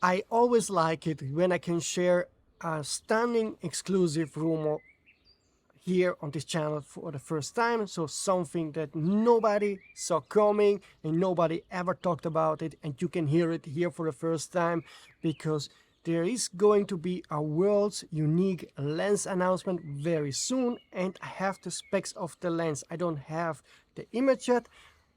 I always like it when I can share a stunning exclusive rumor here on this channel for the first time. So something that nobody saw coming and nobody ever talked about it, and you can hear it here for the first time, because there is going to be a world's unique lens announcement very soon, and I have the specs of the lens. I don't have the image yet,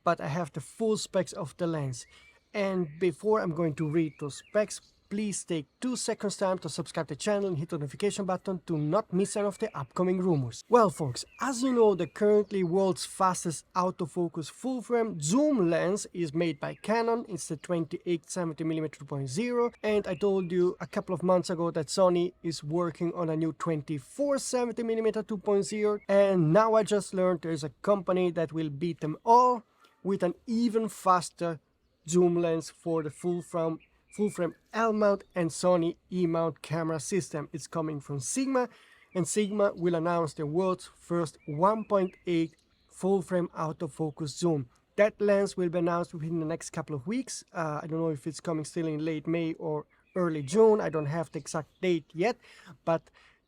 but I have the full specs of the lens. And before I'm going to read those specs, please take 2 seconds time to subscribe to the channel and hit the notification button to not miss any of the upcoming rumors. Well folks, as you know, the currently world's fastest autofocus full-frame zoom lens is made by Canon. It's the 28-70mm 2.0, and I told you a couple of months ago that Sony is working on a new 24-70mm 2.0, and now I just learned there's a company that will beat them all with an even faster zoom lens for the full-frame L-mount and Sony E-mount camera system. It's coming from Sigma, and Sigma will announce the world's first 1.8 full-frame autofocus zoom. That lens will be announced within the next couple of weeks. I don't know if it's coming still in late May or early June. I don't have the exact date yet, but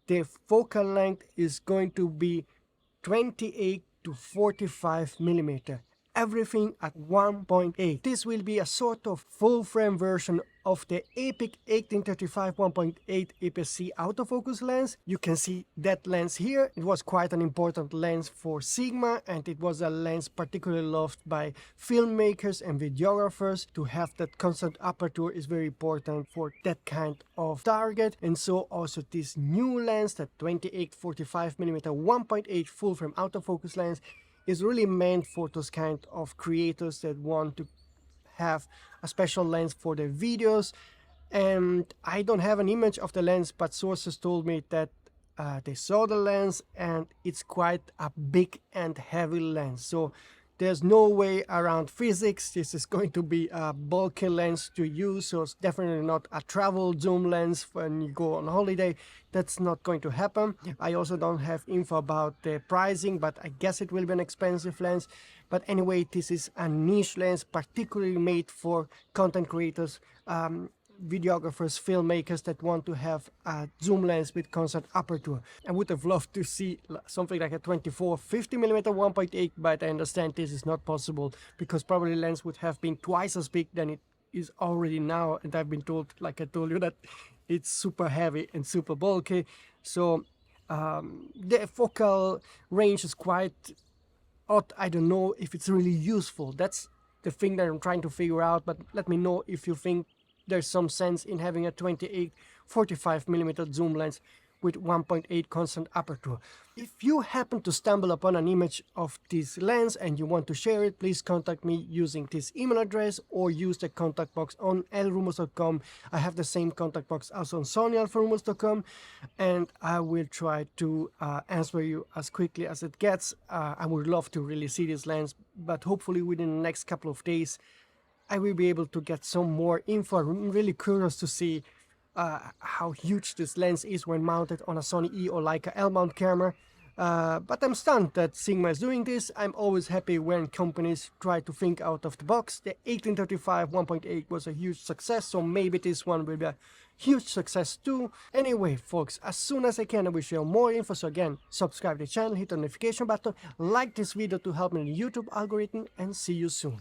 the focal length is going to be 28 to 45mm. Everything at 1.8. This will be a sort of full-frame version of the epic 1835 1.8 aps-c autofocus lens. You can see that lens here. It was quite an important lens for Sigma, and it was a lens particularly loved by filmmakers and videographers. To have that constant aperture is very important for that kind of target, and so also this new lens, that 28-45mm 1.8 full-frame autofocus lens, is really meant for those kind of creators that want to have a special lens for their videos. And I don't have an image of the lens, but sources told me that they saw the lens and it's quite a big and heavy lens. So there's no way around physics. This is going to be a bulky lens to use, so it's definitely not a travel zoom lens when you go on holiday. That's not going to happen. I also don't have info about the pricing, but I guess it will be an expensive lens. But anyway, this is a niche lens particularly made for content creators, videographers, filmmakers that want to have a zoom lens with constant aperture. I would have loved to see something like a 24-50mm 1.8, but I understand this is not possible because probably the lens would have been twice as big than it is already now, and I've been told, like I told you, that it's super heavy and super bulky. So the focal range is quite odd. I don't know if it's really useful. That's the thing that I'm trying to figure out, but let me know if you think there's some sense in having a 28-45mm zoom lens with 1.8 constant aperture. If you happen to stumble upon an image of this lens and you want to share it, please contact me using this email address or use the contact box on lrumors.com. I have the same contact box also on sonyalpha.com, and I will try to answer you as quickly as it gets. I would love to really see this lens, but hopefully within the next couple of days I will be able to get some more info. I'm really curious to see how huge this lens is when mounted on a Sony E or Leica L-mount camera. But I'm stunned that Sigma is doing this. I'm always happy when companies try to think out of the box. The 1835 1.8 was a huge success, so maybe this one will be a huge success too. Anyway folks, as soon as I can I will share more info, so again, subscribe to the channel, hit the notification button, like this video to help me in the YouTube algorithm, and see you soon.